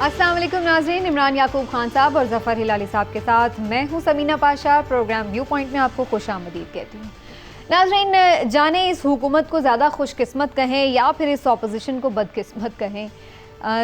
अस्सलाम वालेकुम नाज़रीन, इमरान याकूब खान साहब और ज़फ़र हिलाली साहब के साथ मैं हूं Samina Pasha. Programme viewpoint में आपको खुशामदीद कहती हूँ। नाज़रीन, जाने इस हुकूमत को ज़्यादा खुशकिस्मत कहें या फिर इस ऑपोजिशन को बदकिस्मत कहें,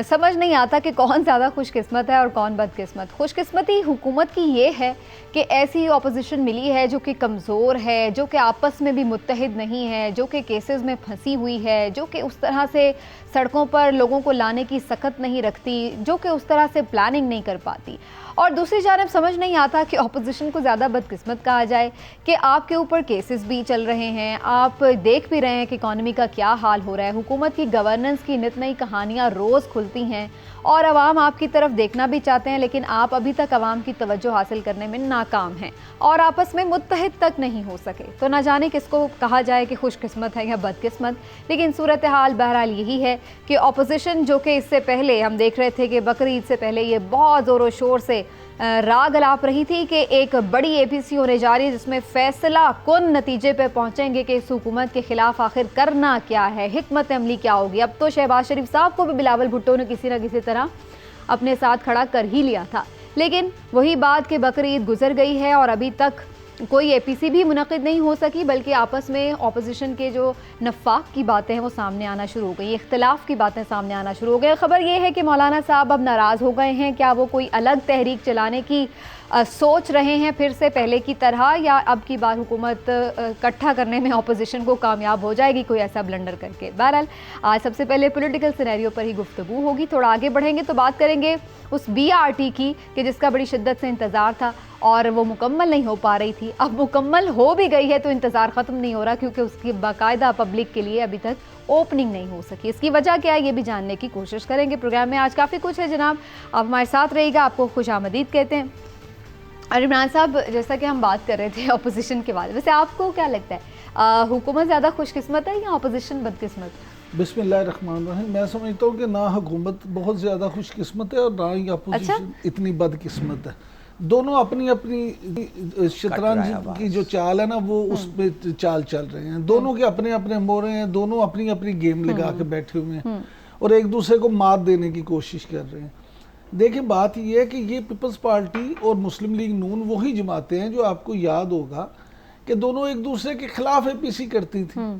समझ नहीं आता कि कौन ज़्यादा खुशकिस्मत है और कौन बदकिस्मत। खुशकिस्मती हुकूमत की ये है कि ऐसी ऑपोजिशन मिली है जो कि कमज़ोर है, जो कि आपस में भी मुत्तहिद नहीं है, जो कि केसेस में फंसी हुई है, जो कि उस तरह से सड़कों पर लोगों को लाने की सकत नहीं रखती, जो कि उस तरह से प्लानिंग नहीं कर पाती। और दूसरी जानब समझ नहीं आता कि ऑपोजिशन को ज़्यादा बदकिस्मत कहा जाए कि आपके ऊपर केसेस भी चल रहे हैं, आप देख भी रहे हैं कि इकॉनमी का क्या हाल हो रहा है, हुकूमत की गवर्नेंस की नित नई कहानियाँ रोज़ खुलती हैं और अवाम आपकी तरफ देखना भी चाहते हैं, लेकिन आप अभी तक अवाम की तवज्जो हासिल करने में नाकाम हैं और आपस में मुत्तहिद तक नहीं हो सके। तो ना जाने किसको कहा जाए कि खुशकिस्मत है या बदकिस्मत, लेकिन सूरत हाल बहरहाल यही है कि ऑपोजिशन, जो कि इससे पहले हम देख रहे थे कि बकरी ईद से पहले ये बहुत ज़ोरों शोर से राग अलाप रही थी कि एक बड़ी APC होने जा रही है जिसमें फैसला कुन नतीजे पे पहुंचेंगे कि इस हुकूमत के खिलाफ आखिर करना क्या है, हिकमत अमली क्या होगी। अब तो शहबाज शरीफ साहब को भी बिलावल भुट्टो ने किसी न किसी तरह अपने साथ खड़ा कर ही लिया था, लेकिन वही बात कि बकरी ईद गुजर गई है और अभी तक कोई APC भी मुनक़िद नहीं हो सकी, बल्कि आपस में ऑपोजिशन के जो नफाक की बातें हैं वो सामने आना शुरू हो गई, इख्तिलाफ की बातें सामने आना शुरू हो गई। ख़बर ये है कि मौलाना साहब अब नाराज़ हो गए हैं। क्या वो कोई अलग तहरीक चलाने की सोच रहे हैं फिर से पहले की तरह, या अब की बार हुकूमत इकट्ठा करने में ऑपोजिशन को कामयाब हो जाएगी कोई ऐसा ब्लंडर करके। बहरहाल आज सबसे पहले पॉलिटिकल सिनेरियो पर ही गुफ्तगू होगी। थोड़ा आगे बढ़ेंगे तो बात करेंगे उस BRT की कि जिसका बड़ी शिद्दत से इंतज़ार था और वो मुकम्मल नहीं हो पा रही थी। अब मुकम्मल हो भी गई है तो इंतज़ार ख़त्म नहीं हो रहा, क्योंकि उसकी बाकायदा पब्लिक के लिए अभी तक ओपनिंग नहीं हो सकी। इसकी वजह क्या है ये भी जानने की कोशिश करेंगे। प्रोग्राम में आज काफ़ी कुछ है जनाब, आप हमारे साथ रहिएगा। आपको खुशामदीद कहते हैं। और इमरान साहब, जैसा कि हम बात कर रहे थे अपोजिशन के बारे में, वैसे आपको क्या लगता है, हुकूमत ज़्यादा खुशकिस्मत है या अपोजिशन बदकिस्मत? बिस्मिल्लाहिर्रहमानिर्रहीम। मैं समझता हूँ कि ना हुकूमत बहुत ज़्यादा खुशकिस्मत है और ना ही अपोजिशन इतनी बदकिस्मत है। दोनों अपनी अपनी शतरंज की जो चाल है ना वो उस पर चाल चल रहे हैं। दोनों के अपने अपने मोरे हैं, दोनों अपनी अपनी गेम लगा के बैठे हुए हैं और एक दूसरे को मात देने की कोशिश कर रहे हैं। देखिए, बात यह है कि ये पीपल्स पार्टी और मुस्लिम लीग नून वही जमातें हैं जो आपको याद होगा कि दोनों एक दूसरे के खिलाफ APC करती थी।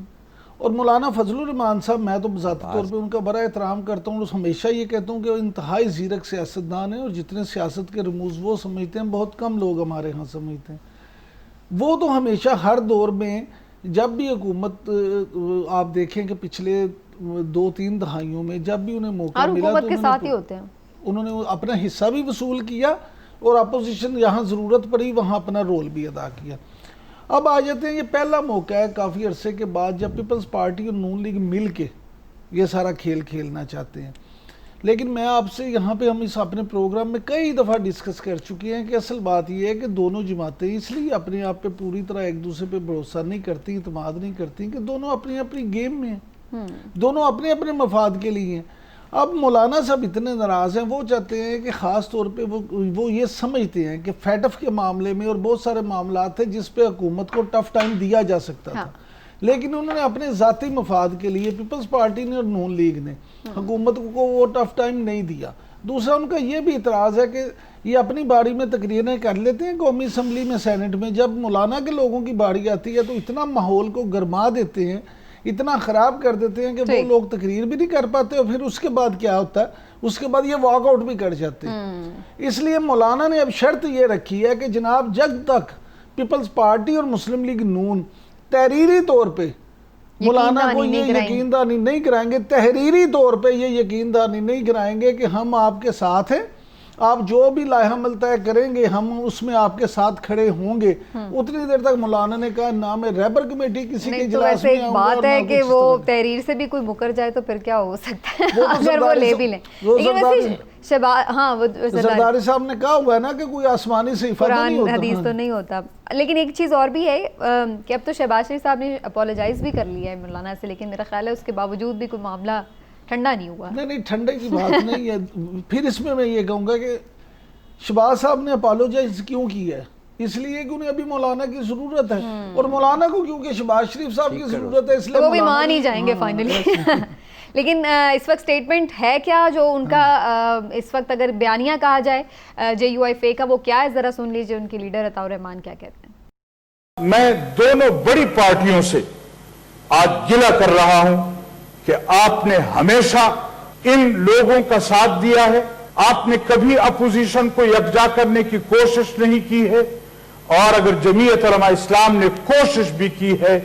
और मौलाना फजलुर रहमान साहब, मैं तो ज़ाती तौर पे उनका बड़ा एहतराम करता हूँ और हमेशा ये कहता हूँ कि वो इंतहाई ज़ीरक सियासतदान है और जितने सियासत के रमूज़ वो समझते हैं बहुत कम लोग हमारे यहाँ समझते हैं। वो तो हमेशा हर दौर में जब भी हुकूमत, आप देखें कि पिछले 2-3 दहाइयों में जब भी उन्हें मौका मिला तो के साथ ही होते हैं, उन्होंने अपना हिस्सा भी वसूल किया और अपोजिशन जहाँ ज़रूरत पड़ी वहाँ अपना रोल भी अदा किया। अब आ जाते हैं, ये पहला मौका है काफ़ी अरसे के बाद जब पीपल्स पार्टी और नून लीग मिल के ये सारा खेल खेलना चाहते हैं। लेकिन मैं आपसे यहाँ पे, हम इस अपने प्रोग्राम में कई दफ़ा डिस्कस कर चुके हैं कि असल बात ये है कि दोनों जमातें इसलिए अपने आप पे पूरी तरह एक दूसरे पे भरोसा नहीं करती, इतमाद नहीं करती कि दोनों अपनी अपनी गेम में हैं, दोनों अपने अपने मफाद के लिए हैं। अब मौलाना साहब इतने नाराज़ हैं, वो चाहते हैं कि ख़ास तौर पे वो ये समझते हैं कि फैटफ के मामले में और बहुत सारे मामला थे जिस पे हुकूमत को टफ टाइम दिया जा सकता था, लेकिन उन्होंने अपने ज़ाती मफाद के लिए, पीपल्स पार्टी ने और नून लीग ने हुकूमत को वो टफ टाइम नहीं दिया। दूसरा उनका ये भी इतराज़ है कि ये अपनी बारी में तकरीरें कर लेते हैं कौमी असम्बली में, सेनेट में, जब मौलाना के लोगों की बारी आती है तो इतना माहौल को गरमा देते हैं, इतना ख़राब कर देते हैं कि वो लोग तकरीर भी नहीं कर पाते और फिर उसके बाद क्या होता है, उसके बाद ये वॉकआउट भी कर जाते हैं। इसलिए मौलाना ने अब शर्त ये रखी है कि जनाब जब तक पीपल्स पार्टी और मुस्लिम लीग नून तहरीरी तौर पे मौलाना को ये यकीनदानी नहीं कराएंगे, तहरीरी तौर पे ये यकीनदानी नहीं कराएंगे कि हम आपके साथ हैं, आप जो भी लाहेमल तय करेंगे हम उसमें आपके साथ खड़े होंगे, उतनी देर तक मौलाना ने कहा ना मैं रहबर कमेटी किसी के इजलास में एक बात है कि वो तहरीर से भी कोई मुकर जाए तो फिर क्या हो सकता है, अगर वो ले भी लें। जरदारी साहब ने कहा हुआ है ना कि कोई आसमानी से हदीस तो नहीं होता। लेकिन एक चीज़ और भी है कि अब तो शहबाज शरीफ साहब ने अपोलोजाइज भी कर लिया है मौलाना से, लेकिन मेरा ख्याल है उसके बावजूद भी कोई मामला ठंडा नहीं हुआ। नहीं, ठंडे की बात नहीं है। फिर इसमें मैं ये कहूँगा कि शहबाज साहब ने अपोलोजाइज क्यों किया है, इसलिए कि उन्हें अभी मौलाना की ज़रूरत है और मौलाना को क्योंकि शहबाज शरीफ साहब की ज़रूरत है, इसलिए वो भी मान ही जाएंगे फाइनली। लेकिन इस वक्त स्टेटमेंट है क्या जो उनका इस वक्त अगर बयानिया कहा जाए JUIFA का, वो क्या है? ज़रा सुन लीजिए उनके लीडर अताउर रहमान क्या कहते हैं। मैं दोनों बड़ी पार्टियों से आज गिला कर रहा हूं कि आपने हमेशा इन लोगों का साथ दिया है, आपने कभी अपोजिशन को यकजा करने की कोशिश नहीं की है, और अगर जमीयत उलमा इस्लाम ने कोशिश भी की है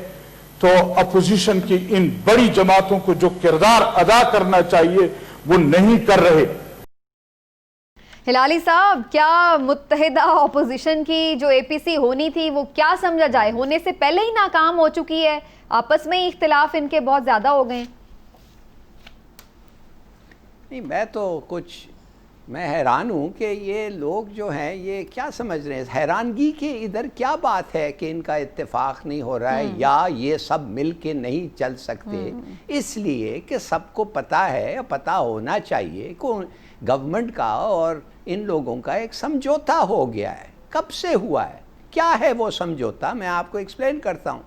तो अपोजिशन की इन बड़ी जमातों को जो किरदार अदा करना चाहिए वो नहीं कर रहे। हिलाली साहब, क्या मुत्तहिदा ऑपोजिशन की जो APC होनी थी वो क्या समझा जाए, होने से पहले ही नाकाम हो चुकी है? आपस में ही इख्तिलाफ इनके बहुत ज़्यादा हो गए। नहीं, मैं हैरान हूँ कि ये लोग जो हैं ये क्या समझ रहे हैं। हैरानगी के इधर क्या बात है कि इनका इत्तेफाक नहीं हो रहा है या ये सब मिल के नहीं चल सकते, इसलिए कि सबको पता है, पता होना चाहिए कि गवर्नमेंट का और इन लोगों का एक समझौता हो गया है। कब से हुआ है, क्या है वो समझौता? मैं आपको एक्सप्लेन करता हूँ।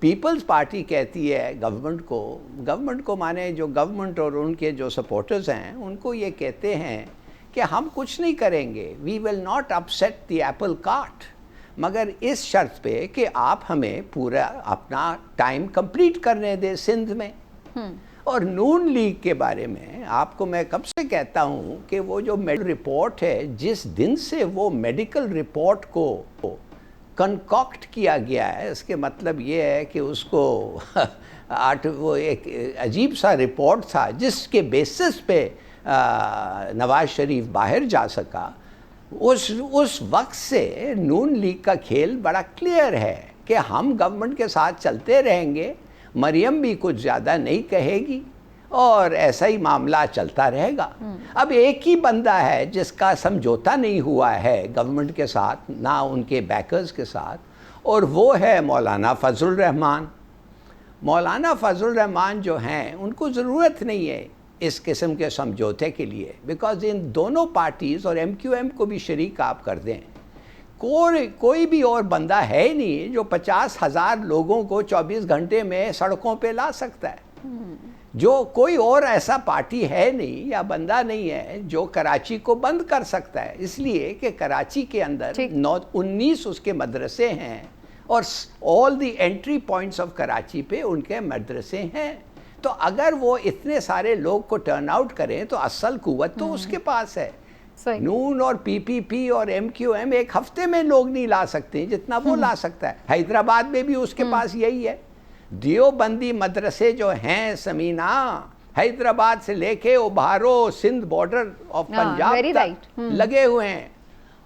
पीपल्स पार्टी कहती है गवर्नमेंट को माने जो गवर्नमेंट और उनके जो सपोर्टर्स हैं उनको ये कहते हैं कि हम कुछ नहीं करेंगे, we will not upset the apple cart, मगर इस शर्त पे कि आप हमें पूरा अपना टाइम कंप्लीट करने दें सिंध में। और नून लीग के बारे में आपको मैं कब से कहता हूँ कि वो जो मेडिकल रिपोर्ट है, जिस दिन से वो मेडिकल रिपोर्ट को कंकॉक्ट किया गया है, इसके मतलब ये है कि उसको वो एक अजीब सा रिपोर्ट था जिसके बेसिस पे नवाज शरीफ बाहर जा सका। उस वक्त से नून लीग का खेल बड़ा क्लियर है कि हम गवर्नमेंट के साथ चलते रहेंगे, मरियम भी कुछ ज़्यादा नहीं कहेगी और ऐसा ही मामला चलता रहेगा। अब एक ही बंदा है जिसका समझौता नहीं हुआ है गवर्नमेंट के साथ, ना उनके बैकर्स के साथ, और वो है मौलाना फजल रहमान। मौलाना फजल रहमान जो हैं उनको ज़रूरत नहीं है इस किस्म के समझौते के लिए, बिकॉज़ इन दोनों पार्टीज़ और MQM को भी शरीक आप कर दें, कोई भी और बंदा है ही नहीं जो 50,000 लोगों को 24 घंटे में सड़कों पे ला सकता है। जो कोई और ऐसा पार्टी है नहीं या बंदा नहीं है जो कराची को बंद कर सकता है, इसलिए कि कराची के अंदर 19 उसके मदरसे हैं और all the entry points of Karachi पे उनके मदरसे हैं। तो अगर वो इतने सारे लोग को टर्न आउट करें तो असल कुव्वत तो उसके पास है। नून और PPP और MQM एक हफ्ते में लोग नहीं ला सकते जितना वो ला सकता है। हैदराबाद में भी उसके पास यही है। देवबंदी मदरसे जो हैं समीना, हैदराबाद से लेके उभारो सिंध बॉर्डर ऑफ पंजाब तक लगे हुए हैं,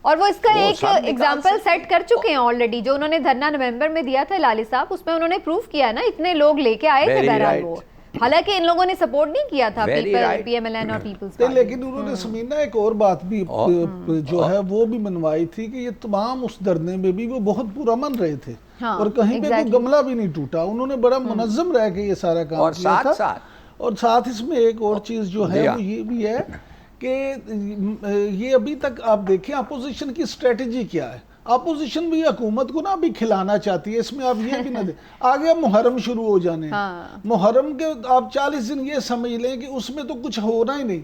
और वो इसका एक एग्जाम्पल सेट कर चुके हैं ऑलरेडी। जो उन्होंने धरना नवंबर में दिया था लाली साहब, उसमें उन्होंने प्रूफ किया ना, इतने लोग लेके आए थे बहरहाल वो, हालांकि इन लोगों ने सपोर्ट नहीं किया था PMLN और पीपल्स पार्टी। लेकिन उन्होंने समीना एक और बात भी जो है वो भी मनवाई थी कि ये तमाम उस धरने में भी वो बहुत पुरअमन रहे थे। हाँ, और कहीं पे कोई गमला भी नहीं टूटा। उन्होंने बड़ा मुनज़्ज़म रह के ये सारा काम और किया था। साथ और साथ इसमें एक और चीज़ जो है वो ये भी है कि ये अभी तक आप देखें अपोजिशन की स्ट्रेटजी क्या है। अपोजिशन भी हुकूमत को ना अभी खिलाना चाहती है, इसमें आप ये भी ना दे। आगे अब मुहर्रम शुरू हो जाने हैं। हाँ। मुहर्रम के आप 40 दिन ये समझ लें कि उसमें तो कुछ होना ही नहीं,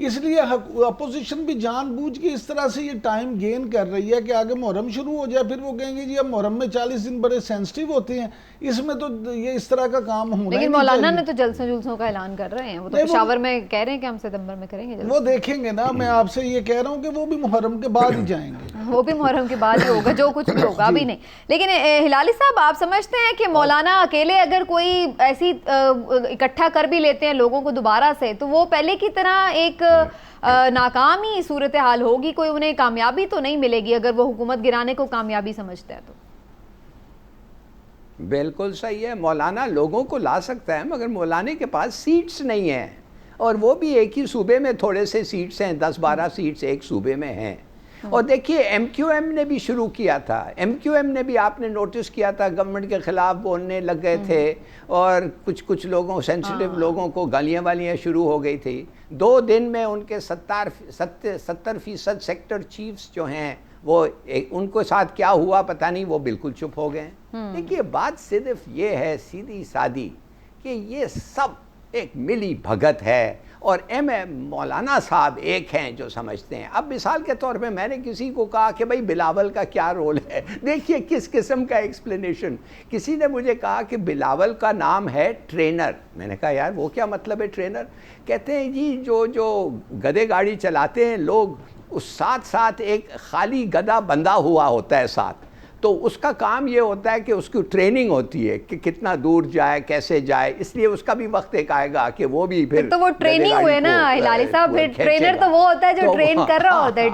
इसलिए अपोजिशन भी जानबूझ के इस तरह से ये टाइम गेन कर रही है कि आगे मुहर्रम शुरू हो जाए, फिर वो कहेंगे जी अब मुहर्रम में 40 दिन बड़े सेंसिटिव होते हैं, इसमें तो ये इस तरह का काम होना। लेकिन मौलाना ने तो जलसों जुलसों का ऐलान कर रहे हैं, वो तो पेशावर में कह रहे हैं कि हम सितंबर में करेंगे। वो देखेंगे ना, मैं आपसे ये कह रहा हूँ कि वो भी मुहर्रम के बाद ही जाएंगे। वो भी मुहर्रम के बाद होगा, जो कुछ भी होगा अभी नहीं। लेकिन हिलाली साहब, आप समझते हैं कि मौलाना अकेले अगर कोई ऐसी इकट्ठा कर भी लेते हैं लोगों को दोबारा से, तो वो पहले की तरह एक नाकाम ही सूरत हाल होगी, कोई उन्हें कामयाबी तो नहीं मिलेगी अगर वो हुकूमत गिराने को कामयाबी समझते हैं? तो बिल्कुल सही है, मौलाना लोगों को ला सकता है, मगर मौलाने के पास सीट्स नहीं हैं, और वो भी एक ही सूबे में थोड़े से सीट्स हैं, 10-12 सीट्स एक सूबे में हैं। और देखिए MQM ने भी शुरू किया था, MQM ने भी आपने नोटिस किया था गवर्नमेंट के ख़िलाफ़ बोलने लग गए थे, और कुछ लोगों सेंसिटिव लोगों को गालियाँ वालियाँ शुरू हो गई थी। 2 दिन में उनके 70% सेक्टर चीफ्स जो हैं वो उनको साथ क्या हुआ पता नहीं, वो बिल्कुल चुप हो गए। देखिए बात सिर्फ ये है सीधी सादी कि ये सब एक मिली भगत है, और मौलाना साहब एक हैं जो समझते हैं। अब मिसाल के तौर पे मैंने किसी को कहा कि भाई बिलावल का क्या रोल है, देखिए किस किस्म का एक्सप्लेनेशन। किसी ने मुझे कहा कि बिलावल का नाम है ट्रेनर। मैंने कहा यार वो क्या मतलब है ट्रेनर? कहते हैं जी जो गधे गाड़ी चलाते हैं लोग, उस साथ साथ एक खाली गधा बंधा हुआ होता है साथ, तो उसका काम ये होता है कि उसकी ट्रेनिंग होती है कि कितना दूर जाए, कैसे जाए, इसलिए उसका भी वक्त एक आएगा कि वो भी फिर तो वो ट्रेनिंग हुए ना हिलाली साहब, फिर ट्रेनर तो वो होता है जो ट्रेन कर रहा होता है,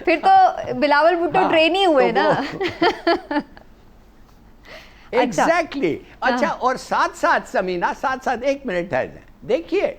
फिर तो बिलावल भुट्टो ट्रेन ही हुए ना। एग्जैक्टली। अच्छा, और साथ साथ समीना, साथ साथ एक मिनट है, देखिए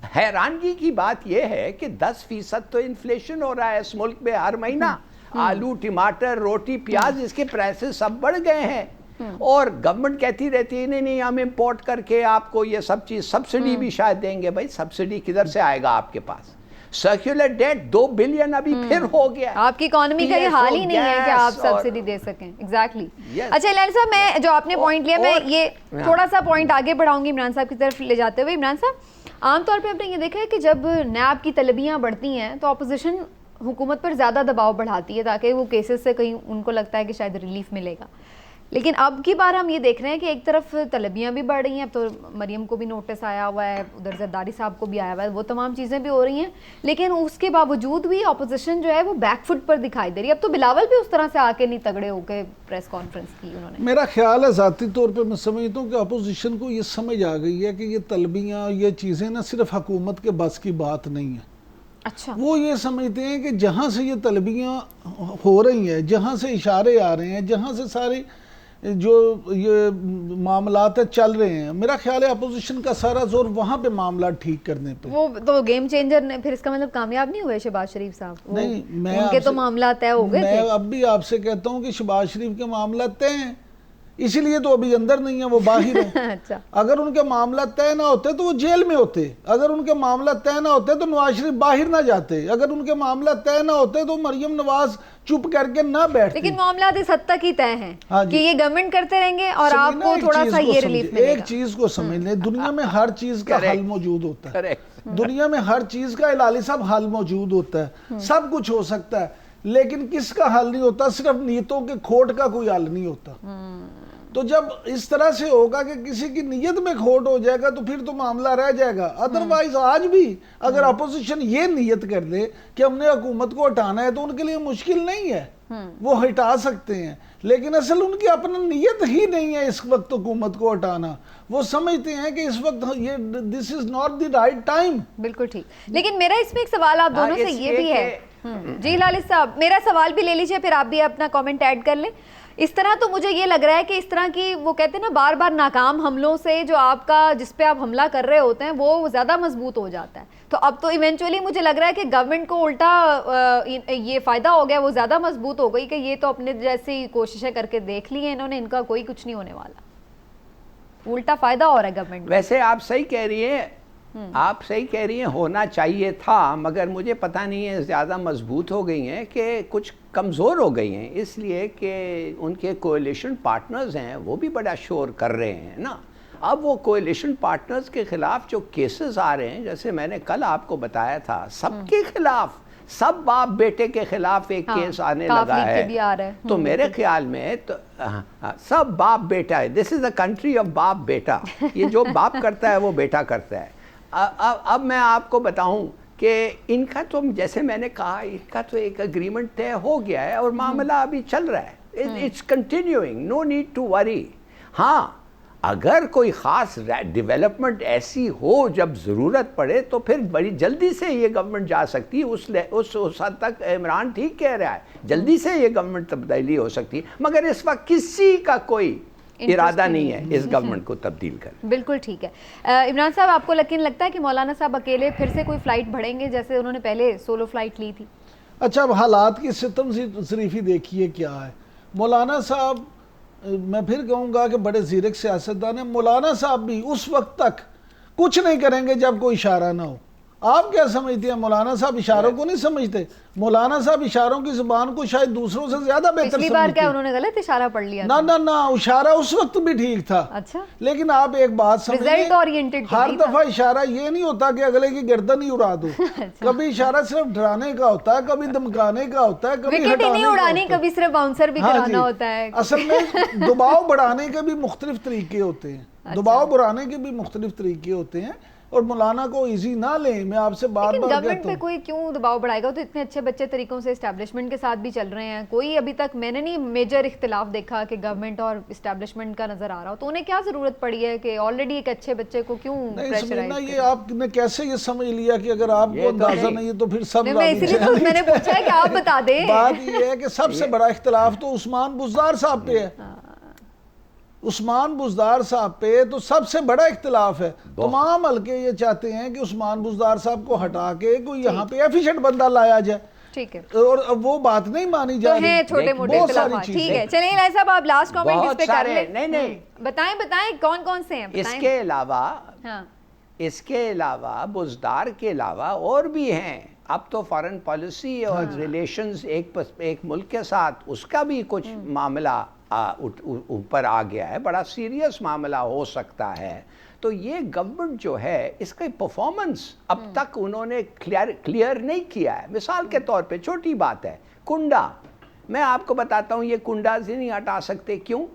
हैरानगी की बात यह है कि 10% तो इन्फ्लेशन हो रहा है इस मुल्क में हर महीना। आलू, टमाटर, रोटी, प्याज, इसके प्राइसेस सब बढ़ गए हैं, और गवर्नमेंट कहती रहती है नहीं नहीं हम इंपोर्ट करके आपको ये सब चीज़, सब्सिडी भी शायद देंगे। भाई सब्सिडी किधर से आएगा आपके पास? सर्कुलर डेट 2 बिलियन अभी फिर हो गया। आपकी इकोनॉमी का ये हाल ही नहीं है कि आप सब्सिडी दे सकें। एग्जैक्टली। अच्छा हिलाली साहब, मैं जो आपने पॉइंट लिया, मैं ये थोड़ा सा पॉइंट आगे बढ़ाऊंगी इमरान साहब की तरफ ले जाते हुए। इमरान साहब, आमतौर पे आपने ये देखा है कि जब नैब की तलबियाँ बढ़ती हैं तो अपोजिशन हुकूमत पर ज़्यादा दबाव बढ़ाती है ताकि वो केसेस से कहीं उनको लगता है कि शायद रिलीफ मिलेगा। लेकिन अब की बार हम ये देख रहे हैं कि एक तरफ तलबियाँ भी बढ़ रही हैं, अब तो मरियम को भी नोटिस आया हुआ है, उधर जरदारी साहब को भी आया हुआ है, वो तमाम चीज़ें भी हो रही हैं, लेकिन उसके बावजूद भी अपोजिशन जो है वो बैकफुट पर दिखाई दे रही है। अब तो बिलावल भी उस तरह से आके नहीं तगड़े होकर प्रेस कॉन्फ्रेंस की उन्होंने। मेरा ख्याल है ज़ाती तौर पर मैं समझता हूँ कि अपोजिशन को ये समझ आ गई है कि ये तलबियाँ, ये चीज़ें ना सिर्फ हुकूमत के बस की बात नहीं है। अच्छा, वो ये समझते हैं कि जहाँ से ये तलबियाँ हो रही हैं, जहाँ से इशारे आ रहे हैं, जहाँ से सारे जो ये मामलात है चल रहे हैं, मेरा ख्याल है अपोजिशन का सारा जोर वहाँ पे मामला ठीक करने पे। वो तो गेम चेंजर ने फिर इसका मतलब कामयाब नहीं हुए शहबाज शरीफ साहब? नहीं, मैं उनके तो मामला तय हो गए थे। मैं अब भी आपसे कहता हूँ कि शहबाज शरीफ के मामला तय हैं, इसीलिए तो अभी अंदर नहीं है, वो बाहर है। अच्छा, अगर उनके मामला तय ना होते तो वो जेल में होते, अगर उनके मामला तय ना होते तो नवाज शरीफ बाहर ना जाते, अगर उनके मामला तय ना होते तो मरियम नवाज चुप करके ना बैठती। लेकिन मामला इस हद तक ही तय हैं कि ये गवर्नमेंट करते रहेंगे और आपको थोड़ा सा ये रिलीफ मिलेगा। एक चीज को समझ लें, दुनिया में हर चीज का हल मौजूद होता है। दुनिया में हर चीज का हिलाली साहब हल मौजूद होता है, सब कुछ हो सकता है, लेकिन किसका हल नहीं होता? सिर्फ नीयतों के खोट का कोई हल नहीं होता। तो जब इस तरह से होगा कि किसी की नीयत में खोट हो जाएगा तो फिर तो मामला रह जाएगा। अदरवाइज आज भी अगर अपोजिशन ये नीयत कर दे कि हमने हुकूमत को हटाना है तो उनके लिए मुश्किल नहीं है, वो हटा सकते हैं, लेकिन असल उनकी अपनी नीयत ही नहीं है इस वक्त हुकूमत को हटाना। वो समझते हैं कि इस वक्त ये this is not the right time. बिल्कुल ठीक। लेकिन मेरा इसमें एक सवाल आप दोनों से ये भी है जी लालिस साहब, मेरा सवाल भी ले लीजिए, फिर आप भी अपना कमेंट ऐड कर लें। इस तरह तो मुझे ये लग रहा है कि इस तरह की वो कहते हैं ना बार बार नाकाम हमलों से जो आपका जिस पे आप हमला कर रहे होते हैं वो ज़्यादा मजबूत हो जाता है। तो अब तो इवेंचुअली मुझे लग रहा है कि गवर्नमेंट को उल्टा ये फ़ायदा हो गया, वो ज़्यादा मजबूत हो गई कि ये तो अपने जैसी कोशिशें करके देख ली हैं इन्होंने, इनका कोई कुछ नहीं होने वाला, उल्टा फ़ायदा हो रहा है गवर्नमेंट। वैसे आप सही कह रही हैं, आप सही कह रही हैं, होना चाहिए था, मगर मुझे पता नहीं है ज़्यादा मजबूत हो गई हैं कि कुछ कमज़ोर हो गई हैं, इसलिए कि उनके कोएलिशन पार्टनर्स हैं वो भी बड़ा शोर कर रहे हैं ना। अब वो कोएलिशन पार्टनर्स के ख़िलाफ़ जो केसेस आ रहे हैं, जैसे मैंने कल आपको बताया था, सबके खिलाफ, सब बाप बेटे के खिलाफ एक केस आने लगा है। तो मेरे ख्याल में तो सब बाप बेटा है, this is a country of बाप बेटा, ये जो बाप करता है वो बेटा करता है। अब मैं आपको बताऊं कि इनका तो जैसे मैंने कहा, इनका तो एक एग्रीमेंट तय हो गया है और मामला अभी चल रहा है, it's continuing, no need to worry. हाँ, अगर कोई ख़ास डेवलपमेंट ऐसी हो जब ज़रूरत पड़े तो फिर बड़ी जल्दी से ये गवर्नमेंट जा सकती है, उस हद तक इमरान ठीक कह रहा है, जल्दी से ये गवर्नमेंट तब्दीली हो सकती है, मगर इस वक्त किसी का कोई इरादा नहीं है इस गवर्नमेंट को तब्दील कर। बिल्कुल ठीक है। इमरान साहब, आपको यकीन लगता है कि मौलाना साहब अकेले फिर से कोई फ़्लाइट भरेंगे जैसे उन्होंने पहले सोलो फ्लाइट ली थी? अच्छा, अब हालात की सितम शरीफी देखिए क्या है। मौलाना साहब, मैं फिर कहूँगा कि बड़े ज़ीरक सियासतदान हैं, मौलाना साहब भी उस वक्त तक कुछ नहीं करेंगे जब कोई इशारा ना हो। आप क्या समझते हैं? मौलाना साहब इशारों को नहीं समझते? मौलाना साहब इशारों की जुबान को शायद दूसरों से ज्यादा बेहतर पिछली बार क्या समझते। उन्होंने गलत इशारा पढ़ लिया ना था? ना ना, इशारा उस वक्त भी ठीक था। अच्छा, लेकिन आप एक बात समझिए, रिजल्ट ओरिएंटेड हर दफा इशारा ये नहीं होता कि अगले की गर्दन ही उड़ा दो। अच्छा। कभी इशारा सिर्फ डराने का होता है, कभी धमकाने का होता है, कभी विकेट ही हटाने नहीं का उड़ानी, होता है। कभी सिर्फ बाउंसर भी हाँ कराना जी। होता है। असल में दबाव बढ़ाने के भी मुख्तलिफ तरीके होते हैं, दबाव बढ़ाने के भी मुख्तलिफ तरीके होते हैं, और मौलाना को इजी ना लें। मैं आपसे बार लेकिन बार गवर्नमेंट कहता पे हूँ, कोई क्यों दबाव बढ़ाएगा? तो इतने अच्छे बच्चे तरीकों से एस्टैब्लिशमेंट के साथ भी चल रहे हैं, कोई अभी तक मैंने नहीं मेजर इख्तिलाफ देखा कि गवर्नमेंट और एस्टैब्लिशमेंट का नजर आ रहा हो। तो उन्हें क्या जरूरत पड़ी है कि ऑलरेडी एक अच्छे बच्चे को क्यों नहीं प्रेशराइज समझना, ये करें? आपने कैसे ये समझ लिया कि अगर आपको ये तो अंदाजा नहीं। नहीं है तो फिर सब नहीं, मैं राजी इसीलिए हैं? तो मैंने पूछा है कि आप बता दें। बात ये है कि सबसे बड़ा इख्तिलाफ तो उस्मान बुज़दार साहब पे है। उस्मान बुज़दार साहब पे तो सबसे बड़ा इख्तिलाफ है। तमाम हल्के ये चाहते हैं कि उस्मान बुज़दार साहब को हटा के कोई यहाँ पे एफिशिएंट बंदा लाया जाए, ठीक है, और अब वो बात नहीं मानी तो जा हैं रही। छोटे मोटे बहुत सारी इख्तिलाफात। चीजें। ठीक है, चलिए इलाही साहब आप लास्ट कमेंट इस बहुत पे कर सारे- लें। नहीं। बताएं बताएं कौन कौन से हैं, बताएं। इसके अलावा हाँ, इसके अलावा बुज़दार के अलावा और भी हैं। अब तो फॉरेन पॉलिसी और रिलेशंस एक मुल्क के साथ उसका भी कुछ मामला ऊपर आ गया है, बड़ा सीरियस मामला हो सकता है। तो ये गवर्नमेंट जो है इसका परफॉर्मेंस अब तक उन्होंने क्लियर नहीं किया है। मिसाल के तौर पे छोटी बात है, कुंडा, मैं आपको बताता हूँ, ये कुंडा से नहीं हटा सकते। क्यों?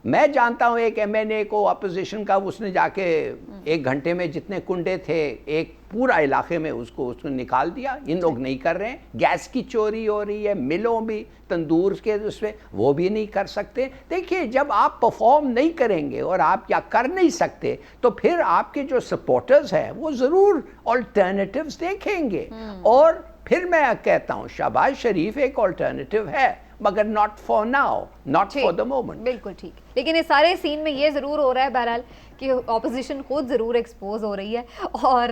मैं जानता हूँ एक एमएनए को अपोजिशन का, उसने जाके 1 घंटे में जितने कुंडे थे एक पूरा इलाके में उसको निकाल दिया। इन लोग नहीं कर रहे हैं। गैस की चोरी हो रही है मिलों भी, तंदूर के उसमें, वो भी नहीं कर सकते। देखिए, जब आप परफॉर्म नहीं करेंगे और आप क्या कर नहीं सकते, तो फिर आपके जो सपोर्टर्स हैं वो ज़रूर ऑल्टरनेटिव्स देखेंगे। और फिर मैं कहता हूँ शहबाज शरीफ एक ऑल्टरनेटिव है, मगर not for now, not for the moment. बिल्कुल ठीक। लेकिन इस सारे सीन में ये ज़रूर हो रहा है बहरहाल कि ऑपोजिशन खुद ज़रूर एक्सपोज हो रही है, और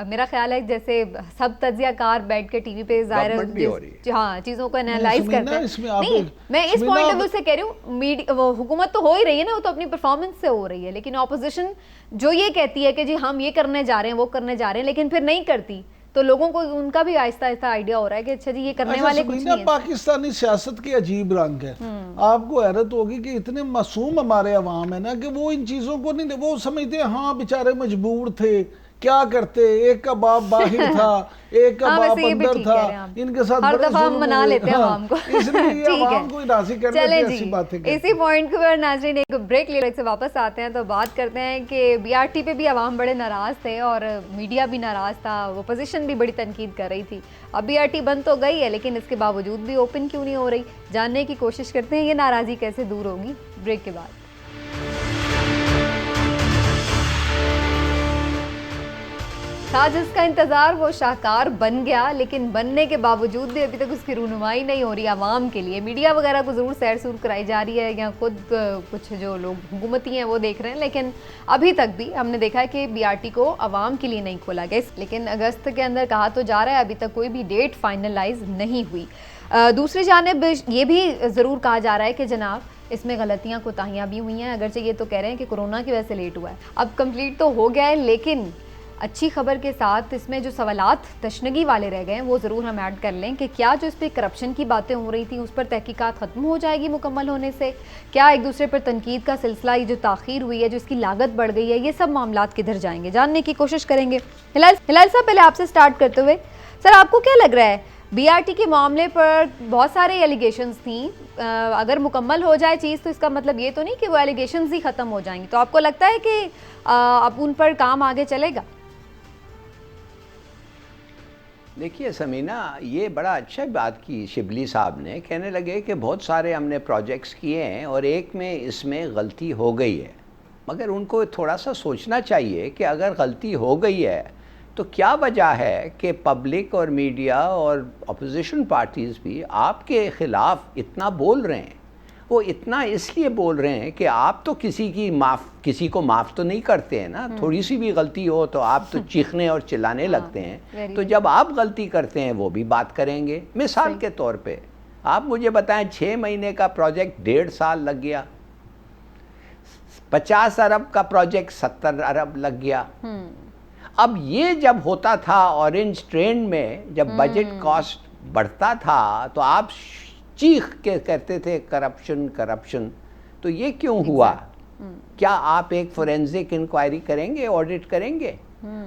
मेरा ख्याल है जैसे सब तज्जियाकार बैठ के टीवी पे गवर्नमेंट भी हो रही है। हाँ चीज़ों को एनालाइज सुमीना, करते हैं। इसमें आप नहीं, मैं इस सुमीना, पॉइंट ऑफ व्यू से कह रही हूँ, हुकूमत तो हो ही रही है ना, वो तो अपनी परफॉर्मेंस से हो रही है, लेकिन ऑपोजिशन जो ये कहती है कि जी हम ये करने जा रहे हैं, वो करने जा रहे हैं, लेकिन फिर नहीं करती, तो लोगों को उनका भी आहिस्ता आहिस्ता आइडिया हो रहा है कि अच्छा जी ये करने वाले कुछ नहीं है। पाकिस्तानी सियासत के अजीब रंग है। आपको हैरत होगी कि इतने मासूम हमारे अवाम है ना कि वो इन चीज़ों को नहीं, वो समझते हैं हाँ बेचारे मजबूर थे, क्या करते, एक का बाप बाहिर था, एक का हाँ, बाप वैसे ये भी अंदर ठीक कह रहे था, हैं आप। इनके साथ हर बड़े दफा हम जुल्म मना हुए। लेते हैं हाँ, अवाम को। इसलिए ठीक है। अवाम को राजी कर चलें लेते जी, ऐसी बातें करते हैं। इसी पॉइंट पर नाज़रीन एक ब्रेक ले से वापस आते हैं, तो बात करते हैं कि बीआरटी पे भी अवाम बड़े नाराज़ थे और मीडिया भी नाराज़ था, अपोजिशन भी बड़ी तनकीद कर रही थी। अब बीआरटी बंद तो गई है, लेकिन इसके बावजूद भी ओपन क्यों नहीं हो रही, जानने की कोशिश करते हैं ये नाराज़गी कैसे दूर होगी ब्रेक के बाद। था जिसका इंतज़ार वो शाहकार बन गया, लेकिन बनने के बावजूद भी अभी तक उसकी रूनुमाई नहीं हो रही आवाम के लिए। मीडिया वगैरह को ज़रूर सैर सूर कराई जा रही है, या खुद कुछ जो लोग हुकूमती हैं वो देख रहे हैं, लेकिन अभी तक भी हमने देखा है कि बीआरटी को आवाम के लिए नहीं खोला गया। लेकिन अगस्त के अंदर कहा तो जा रहा है, अभी तक कोई भी डेट फाइनलाइज नहीं हुई। दूसरी जानिब ये भी ज़रूर कहा जा रहा है कि जनाब इसमें गलतियाँ कोताहियाँ भी हुई हैं, अगरचे ये तो कह रहे हैं कि कोरोना की वजह से लेट हुआ है। अब कंप्लीट तो हो गया है, लेकिन अच्छी खबर के साथ इसमें जो सवालात तशनगी वाले रह गए हैं वो ज़रूर हम ऐड कर लें कि क्या जो इस पर करप्शन की बातें हो रही थी उस पर तहकीकात ख़त्म हो जाएगी मुकम्मल होने से, क्या एक दूसरे पर तनकीद का सिलसिला, ये जो ताख़ीर हुई है, जो इसकी लागत बढ़ गई है, ये सब मामलात किधर जाएंगे जानने की कोशिश करेंगे। हिलाल साहब, पहले आपसे स्टार्ट करते हुए, सर आपको क्या लग रहा है बीआरटी के मामले पर बहुत सारे एलिगेशंस थी, अगर मुकम्मल हो जाए चीज़ तो इसका मतलब ये तो नहीं कि वो एलिगेशंस ही ख़त्म हो जाएंगी, तो आपको लगता है कि अब उन पर काम आगे चलेगा? देखिए समीना, ये बड़ा अच्छा बात की शिबली साहब ने, कहने लगे कि बहुत सारे हमने प्रोजेक्ट्स किए हैं और एक में इसमें गलती हो गई है, मगर उनको थोड़ा सा सोचना चाहिए कि अगर गलती हो गई है तो क्या वजह है कि पब्लिक और मीडिया और अपोजिशन पार्टीज़ भी आपके ख़िलाफ़ इतना बोल रहे हैं। वो इतना इसलिए बोल रहे हैं कि आप तो किसी को माफ़ तो नहीं करते हैं ना, थोड़ी सी भी गलती हो तो आप तो चीखने और चिल्लाने लगते हैं। तो जब आप गलती करते हैं वो भी बात करेंगे। मिसाल के तौर पे आप मुझे बताएं, 6 महीने का प्रोजेक्ट 1.5 साल लग गया, 50 अरब का प्रोजेक्ट 70 अरब लग गया। अब ये जब होता था ऑरेंज ट्रेन में, जब बजट कॉस्ट बढ़ता था तो आप चीख के कहते थे करप्शन करप्शन। तो ये क्यों हुआ? क्या आप एक फोरेंसिक इंक्वायरी करेंगे, ऑडिट करेंगे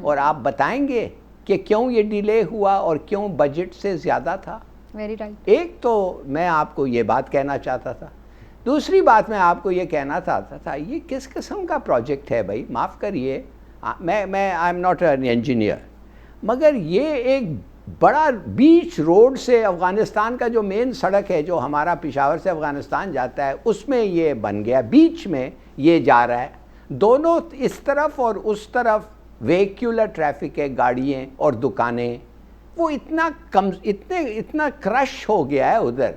और आप बताएंगे कि क्यों ये डिले हुआ और क्यों बजट से ज़्यादा था? Very right. एक तो मैं आपको ये बात कहना चाहता था। दूसरी बात मैं आपको ये कहना चाहता था, ये किस किस्म का प्रोजेक्ट है भाई? माफ़ करिए, मैं I am not an engineer, मगर ये एक बड़ा बीच रोड से अफ़गानिस्तान का जो मेन सड़क है, जो हमारा पेशावर से अफ़गानिस्तान जाता है, उसमें ये बन गया, बीच में ये जा रहा है। दोनों इस तरफ और उस तरफ वेहिकुलर ट्रैफिक है, गाड़ियाँ और दुकानें। वो इतना क्रश हो गया है उधर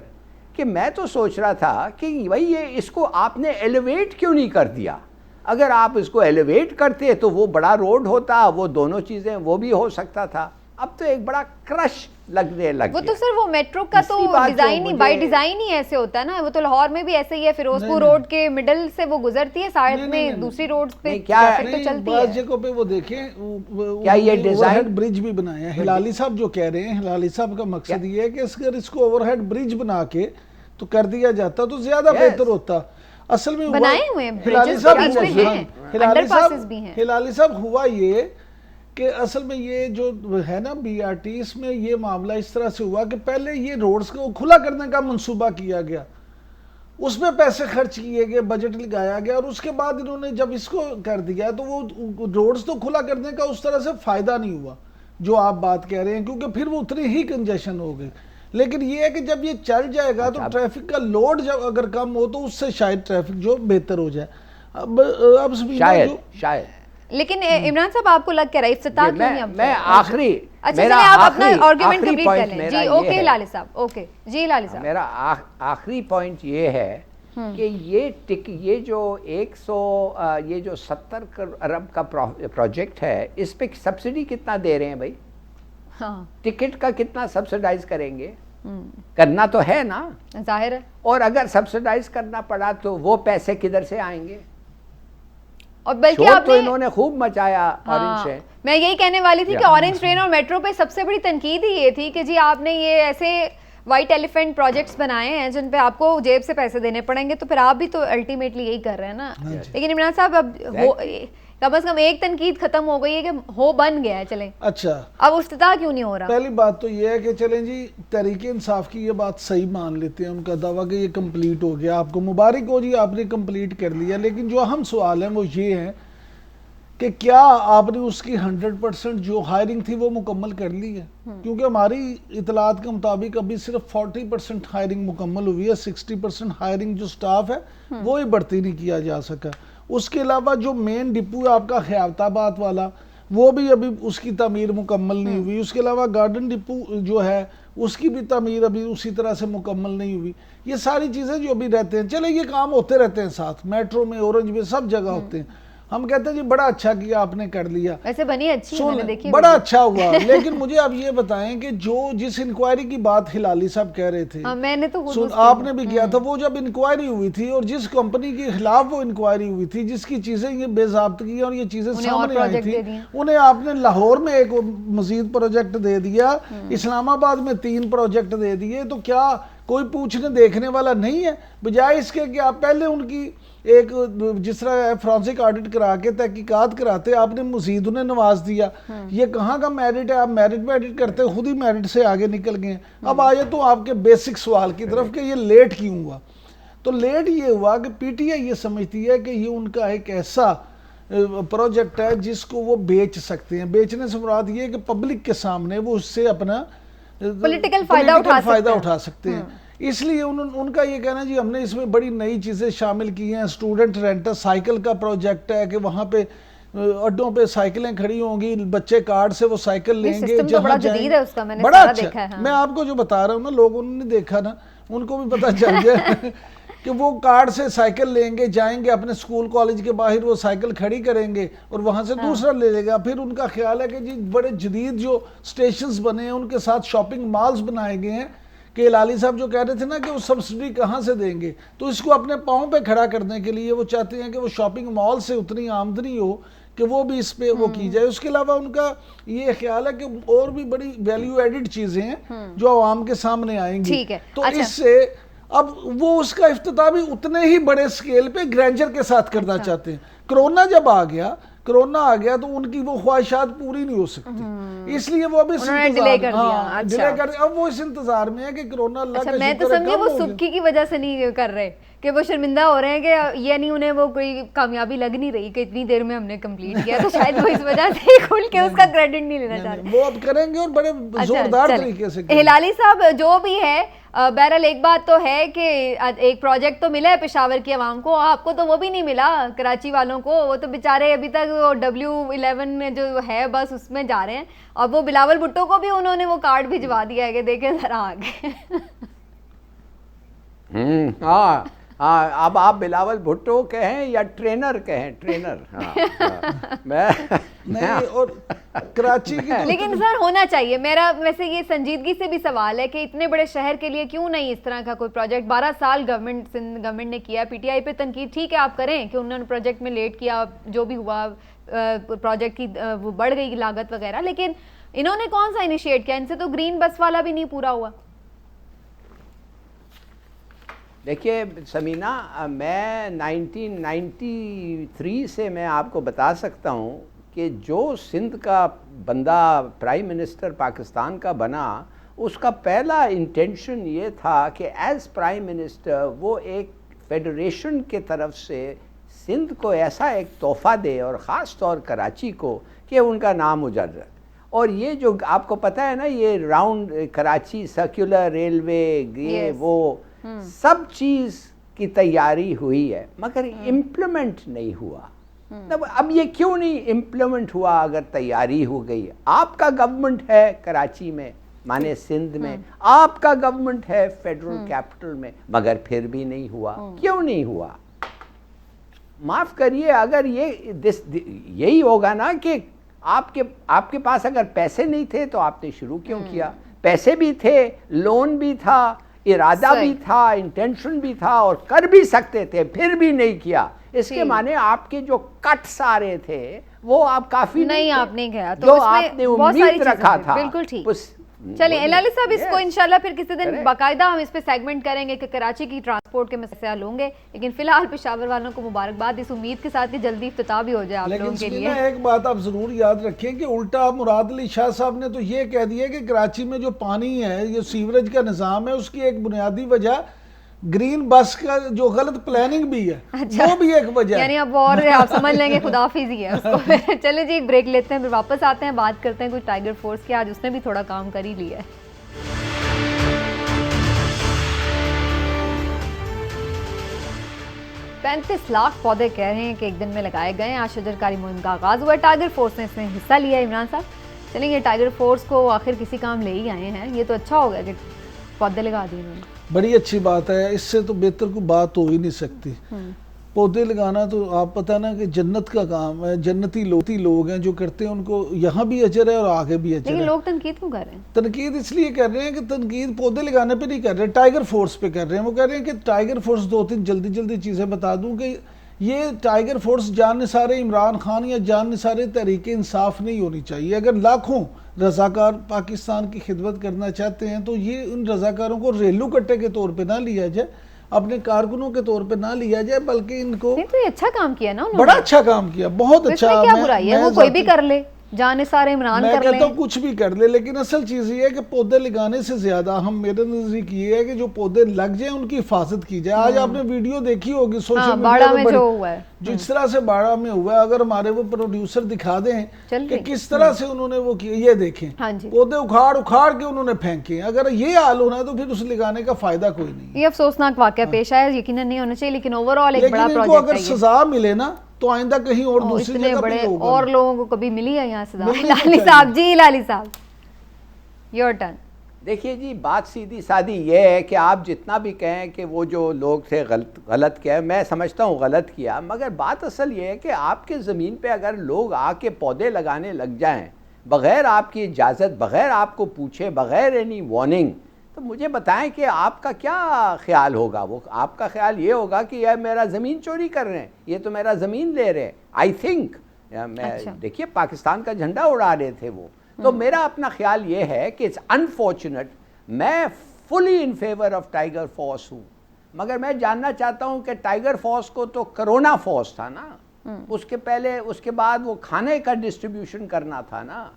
कि मैं तो सोच रहा था कि भाई ये इसको आपने एलिवेट क्यों नहीं कर दिया? अगर आप इसको एलिवेट करते तो वो बड़ा रोड होता, वो दोनों चीज़ें वो भी हो सकता था। अब तो एक बड़ा क्रश लगने लग वो गया। तो सर वो मेट्रो का तो डिजाइन ही बाय डिजाइन ही ऐसे होता है ना। वो तो लाहौर में भी ऐसे ही है, फिरोजपुर रोड के मिडल से वो गुजरती है, साइड में दूसरी रोड पे ट्रैफिक तो चलती है। जगह पे वो देखें, क्या ये डिजाइन ब्रिज भी बनाया है। हिलाली साहब जो कह रहे हैं, हिलाली साहब का मकसद ये है कि अगर इसको ओवरहेड ब्रिज बना के तो कर दिया जाता तो ज्यादा बेहतर होता। असल में बनाए हुए हैं, हिलाली ब्रिजेस साहब बीच में हैं, अंडरपासेस भी हैं। हिलाली साहब हुआ ये कि असल में ये जो है ना बीआरटी, इसमें ये मामला इस तरह से हुआ कि पहले ये रोड्स को खुला करने का मंसूबा किया गया, उसमें पैसे खर्च किए गए, बजट लगाया गया, और उसके बाद इन्होंने जब इसको कर दिया तो वो रोड्स तो खुला करने का उस तरह से फायदा नहीं हुआ जो आप बात कह रहे हैं, क्योंकि फिर वो उतनी ही कंजेशन हो गई। लेकिन ये है कि जब ये चल जाएगा तो ट्रैफिक का लोड जब अगर कम हो तो उससे शायद ट्रैफिक जो बेहतर हो जाए। अब शायद लेकिन इमरान साहब आपको लग क्या रहा है इफ्तिताह क्यों नहीं? मैं आखिरी, अच्छा चलिए आप अपना आर्गुमेंट कंप्लीट कर लें जी। ओके लाली साहब, ओके जी लाली साहब। मेरा आखिरी पॉइंट ये है कि ये जो 70 अरब का प्रोजेक्ट है, इस पे सब्सिडी कितना दे रहे हैं भाई? हाँ, टिकट का कितना सब्सिडाइज करेंगे? करना तो है ना, जाहिर है। और अगर सब्सिडाइज करना पड़ा तो वो पैसे किधर से आएंगे? और बल्कि आपने तो इन्होंने खूब मचाया ऑरेंज ट्रेन। मैं यही कहने वाली थी कि ऑरेंज ट्रेन और मेट्रो पे सबसे बड़ी तनकीद ही ये थी कि जी आपने ये ऐसे वाइट एलिफेंट प्रोजेक्ट्स बनाए हैं जिन पे आपको जेब से पैसे देने पड़ेंगे, तो फिर आप भी तो अल्टीमेटली यही कर रहे हैं ना। लेकिन इमरान साहब अब कम से कम एक तनकीद खत्म हो गई है कि हो बन गया है, चलें। अच्छा, अब इफ्तिताह क्यों नहीं हो रहा? पहली बात तो ये है कि चलें जी, तहरीक इंसाफ की ये बात सही मान लेते हैं, उनका दावा कि ये कंप्लीट हो गया, आपको मुबारक हो जी, आपने कंप्लीट कर लिया। लेकिन जो अहम सवाल है वो ये है कि क्या आपने उसकी 100% जो हायरिंग थी वो मुकम्मल कर ली है? क्योंकि हमारी इतलात के मुताबिक अभी सिर्फ 40% हायरिंग मुकम्मल हुई है, 60% हायरिंग जो स्टाफ है वो ही भर्ती नहीं किया जा सका। उसके अलावा जो मेन डिपो है आपका ख़यामताबाद वाला, वो भी अभी उसकी तमीर मुकम्मल नहीं हुई। उसके अलावा गार्डन डिपो जो है उसकी भी तमीर अभी उसी तरह से मुकम्मल नहीं हुई। ये सारी चीज़ें जो अभी रहते हैं, चले ये काम होते रहते हैं साथ, मेट्रो में, ऑरेंज में, सब जगह होते हैं। हम कहते हैं जी बड़ा अच्छा किया आपने कर लिया, वैसे बनी अच्छी है, मैंने देखी बड़ा अच्छा हुआ। लेकिन मुझे अब ये बताएं कि जिस इंक्वायरी की बात हिलाली साहब कह रहे थे, मैंने तो आपने भी किया था, वो जब इंक्वायरी हुई थी और जिस कंपनी के खिलाफ वो इंक्वायरी हुई थी, जिसकी चीजें ये बेजाब्तगी और ये चीजें सामने आई थी, उन्हें आपने लाहौर में एक मजीद प्रोजेक्ट दे दिया, इस्लामाबाद में 3 प्रोजेक्ट दे दिए। तो क्या कोई पूछने देखने वाला नहीं है? बजाय इसके कि आप पहले उनकी एक जिस तरह फ्रांसिक ऑडिट करा के तहकीकात कराते, आपने मजीद उन्हें नवाज दिया। ये कहाँ का मेरिट है? आप मेरिट में एडिट करते, खुद ही मेरिट से आगे निकल गए। अब आए तो आपके बेसिक सवाल की तरफ कि ये लेट क्यों हुआ। तो लेट ये हुआ कि पीटीआई ये समझती है कि ये उनका एक ऐसा प्रोजेक्ट है जिसको वो बेच सकते हैं। बेचने से मुराद ये कि पब्लिक के सामने वो उससे अपना पॉलिटिकल फायदा उठा सकते हैं। इसलिए उनका ये कहना जी हमने इसमें बड़ी नई चीज़ें शामिल की हैं। स्टूडेंट रेंटर साइकिल का प्रोजेक्ट है कि वहाँ पे अड्डों पे साइकिलें खड़ी होंगी, बच्चे कार्ड से वो साइकिल लेंगे, तो बड़ा जदीद है उसका, मैंने बड़ा अच्छा देखा है। हाँ। मैं आपको जो बता रहा हूँ ना, लोगों ने देखा ना, उनको भी पता चल गया कि वो कार्ड से साइकिल लेंगे, जाएंगे अपने स्कूल कॉलेज के बाहर, वो साइकिल खड़ी करेंगे और वहाँ से दूसरा ले लेगा। फिर उनका ख्याल है कि जी बड़े जदीद जो स्टेशंस बने हैं उनके साथ शॉपिंग मॉल्स बनाए गए हैं कि लाली साहब जो कह रहे थे ना कि वो सब्सिडी कहाँ से देंगे, तो इसको अपने पाँव पे खड़ा करने के लिए वो चाहते हैं कि वो शॉपिंग मॉल से उतनी आमदनी हो कि वो भी इस पे वो की जाए। उसके अलावा उनका ये ख्याल है कि और भी बड़ी वैल्यू एडिड चीजें हैं जो आवाम के सामने आएंगी। ठीक है, तो अच्छा। इससे अब वो उसका इफ्तिताह भी उतने ही बड़े स्केल पे ग्रैंडर के साथ करना चाहते हैं। कोरोना जब आ गया तो उनकी वो ख्वाहिशात पूरी नहीं हो सकती, इसलिए वो अभी डिले कर दिया। डिले कर। अब वो इस इंतजार में है कि कोरोना अल्लाह अच्छा, का मैं तो शुक्र है समझी कम वो हो गया। सुबकी की वजह से नहीं कर रहे, कि वो शर्मिंदा हो रहे हैं कि ये नहीं, उन्हें वो कोई कामयाबी लग नहीं रही कि इतनी देर में हमने कंप्लीट किया, तो शायद वो इस वजह से खुल के उसका क्रेडिट नहीं लेना चाह रहे। वो अब करेंगे और बड़े जोरदार तरीके से करेंगे। हिलाली साहब, जो भी है बहरहाल एक बात तो है कि एक प्रोजेक्ट तो मिला है पेशावर की आवाम को, आपको तो वो भी नहीं मिला कराची वालों को। वो तो बेचारे अभी तक वो W11 जो है बस उसमें जा रहे हैं। और वो बिलावल भुट्टो को भी उन्होंने वो कार्ड भिजवा दिया है कि देखें जरा आगे। हाँ हाँ, अब आप बिलावल भुट्टो कहें या ट्रेनर कहें, ट्रेनर। नहीं, और कराची की तो लेकिन सर होना चाहिए। मेरा वैसे ये संजीदगी से भी सवाल है कि इतने बड़े शहर के लिए क्यों नहीं इस तरह का कोई प्रोजेक्ट। 12 साल गवर्नमेंट ने किया। PTI पे तनकीद ठीक है आप करें कि उन्होंने प्रोजेक्ट में लेट किया, जो भी हुआ प्रोजेक्ट की वो बढ़ गई लागत वगैरह, लेकिन इन्होंने कौन सा इनिशिएट किया? इनसे तो ग्रीन बस वाला भी नहीं पूरा हुआ। देखिए समीना, मैं 1993 से मैं आपको बता सकता हूँ कि जो सिंध का बंदा प्राइम मिनिस्टर पाकिस्तान का बना, उसका पहला इंटेंशन ये था कि एज़ प्राइम मिनिस्टर वो एक फेडरेशन के तरफ से सिंध को ऐसा एक तोहफ़ा दे, और ख़ास तौर कराची को, कि उनका नाम उजर। और ये जो आपको पता है ना, ये राउंड कराची सर्कुलर रेलवे, ये वो सब चीज़ की तैयारी हुई है, मगर इम्प्लीमेंट नहीं हुआ। अब ये क्यों नहीं इम्प्लीमेंट हुआ? अगर तैयारी हो गई, आपका गवर्नमेंट है कराची में, माने सिंध में, आपका गवर्नमेंट है फेडरल कैपिटल में, मगर फिर भी नहीं हुआ। क्यों नहीं हुआ? माफ़ करिए, अगर यही होगा ना कि आपके पास अगर पैसे नहीं थे तो आपने शुरू क्यों किया? पैसे भी थे, लोन भी था, इरादा भी था, इंटेंशन भी था, और कर भी सकते थे, फिर भी नहीं किया। इसके माने आपके जो कट सारे थे वो आप काफी नहीं आपने गया तो जो आपने उम्मीद रखा था। बिल्कुल ठीक। चलिए हिलाली साहब, इसको इंशाल्लाह फिर किसी दिन बाकायदा हम इस पे सेगमेंट करेंगे कि कराची की ट्रांसपोर्ट के मसले हल होंगे। लेकिन फिलहाल पेशावर वालों को मुबारकबाद, इस उम्मीद के साथ कि जल्दी इफ्तिताह भी हो जाए आप लोगों के लिए। एक बात आप जरूर याद रखें कि उल्टा मुराद अली शाह साहब ने तो ये कह दिया कि कराची में जो पानी है, ये सीवरेज का निज़ाम है, उसकी एक बुनियादी वजह ग्रीन बस का जो गलत प्लानिंग भी है। अच्छा, वो भी एक वजह है। यानी अब और आप समझ लेंगे खुदाफिज ही है उसको। चले जी, एक ब्रेक लेते हैं, फिर वापस आते हैं, बात करते हैं कुछ टाइगर फोर्स की। आज उसने भी थोड़ा काम कर ही लिया है। 35 लाख पौधे कह रहे हैं कि एक दिन में लगाए गए हैं। आज शजरकारी मुहिम का आगाज हुआ। टाइगर फोर्स ने इसमें हिस्सा लिया। इमरान साहब चलेंगे, टाइगर फोर्स को आखिर किसी काम ले ही आए हैं, ये तो अच्छा हो गया कि पौधे लगा दिए उन्होंने। बड़ी अच्छी बात है, इससे तो बेहतर कोई बात हो ही नहीं सकती। पौधे लगाना तो आप पता ना कि जन्नत का काम है, जन्नती लोग हैं जो करते हैं, उनको यहाँ भी अजर है और आगे भी अजर है। लेकिन लोग तनकीद क्यों कर रहे हैं? तनकीद इसलिए कर रहे हैं कि तनकीद पौधे लगाने पे नहीं कर रहे, टाइगर फोर्स पे कर रहे हैं। वो कह रहे हैं कि टाइगर फोर्स, 2-3 जल्दी चीज़ें बता दूं कि ये टाइगर फोर्स जाननिसारे इमरान खान या जाननिसारे तहरीक इंसाफ नहीं होनी चाहिए। अगर लाखों रज़ाकार पाकिस्तान की खिदमत करना चाहते हैं तो ये उन रज़ाकारों को रेलू कट्टे के तौर पे ना लिया जाए, अपने कारकुनों के तौर पे ना लिया जाए, बल्कि इनको नहीं, तो ये अच्छा काम किया ना उन्होंने। बड़ा अच्छा काम किया, बहुत अच्छा। क्या बुराई है? वो कोई भी कर ले, जाने सारे इमरान मैं कर ले। कहता हूँ कुछ भी कर ले, लेकिन असल चीज़ ये है कि पौधे लगाने से ज्यादा हम मेरे नजदीक ये है कि जो पौधे लग जाए उनकी हिफाजत की जाए। आज आपने वीडियो देखी होगी सोशल मीडिया में जो हुआ है, जिस तरह से बाड़ा में हुआ है, अगर हमारे वो प्रोड्यूसर दिखा दें कि किस तरह से उन्होंने वो किया, ये देखें पौधे उखाड़ के उन्होंने फेंके। अगर ये हाल होना है तो फिर उस लगाने का फायदा कोई नहीं। ये अफसोसनाक वाकया पेश आया, यकीनन नहीं होना चाहिए, लेकिन ओवरऑल एक बड़ा प्रोजेक्ट है। अगर सजा मिले ना तो आइंदा कहीं और दूसरी जगह बड़े और लोगों को कभी मिली है यहाँ सजा। लाली साहब जी, लाली साहब योर टर्न। देखिए जी, बात सीधी सादी ये है कि आप जितना भी कहें कि वो जो लोग थे गलत किया, मैं समझता हूँ गलत किया, मगर बात असल ये है कि आपके ज़मीन पे अगर लोग आके पौधे लगाने लग जाएं बग़ैर आपकी इजाज़त, बग़ैर आपको पूछे, बग़ैर एनी वार्निंग, तो मुझे बताएं कि आपका क्या ख्याल होगा? वो आपका ख्याल ये होगा कि यार मेरा ज़मीन चोरी कर रहे हैं, ये तो मेरा ज़मीन ले रहे हैं। आई थिंक अच्छा। देखिए पाकिस्तान का झंडा उड़ा रहे थे वो। तो मेरा अपना ख्याल ये है कि इट्स अनफॉर्चुनेट, मैं fully in favour of tiger force हूँ, मगर मैं जानना चाहता हूँ कि टाइगर फोर्स को तो कोरोना फोर्स था ना, उसके पहले उसके बाद वो खाने का डिस्ट्रीब्यूशन करना था ना,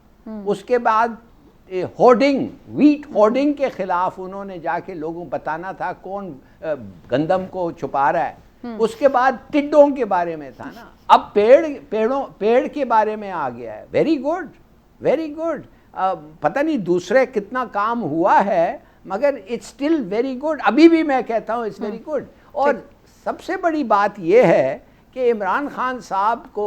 उसके बाद होर्डिंग, वीट होर्डिंग के खिलाफ उन्होंने जाके लोगों को बताना था कौन गंदम को छुपा रहा है, उसके बाद टिड्डों के बारे में था ना, अब पेड़ के बारे में आ गया है। Very good, very good. पता नहीं दूसरे कितना काम हुआ है, मगर इट्स स्टिल वेरी गुड। अभी भी मैं कहता हूँ इट्स वेरी गुड। और सबसे बड़ी बात यह है कि इमरान खान साहब को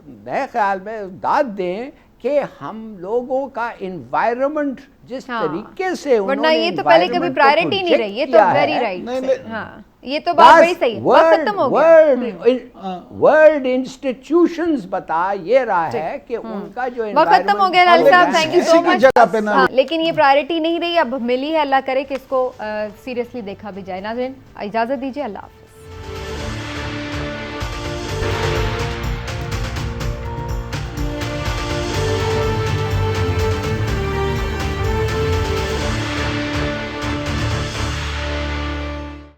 मेरे ख्याल में दाद दें कि हम लोगों का इन्वायरमेंट जिस तरीके से वरना उन्होंने ये तो पहले कभी environment को प्रायोरिटी नहीं रही, ये तो project वेरी किया है। राइट। हाँ, ये तो बात बड़ी सही है। वक्त खत्म हो गया। वर्ल्ड इंस्टीट्यूशंस बता ये रहा है कि उनका जो वक्त खत्म हो गया लाल साहब, थैंक यू सो किसी की मच। जगह पे ना लेकिन ये प्रायोरिटी नहीं रही, अब मिली है, अल्लाह करे कि इसको सीरियसली देखा भी जाए। नाज़रीन इजाजत दीजिए, अल्लाह हाफ़िज़।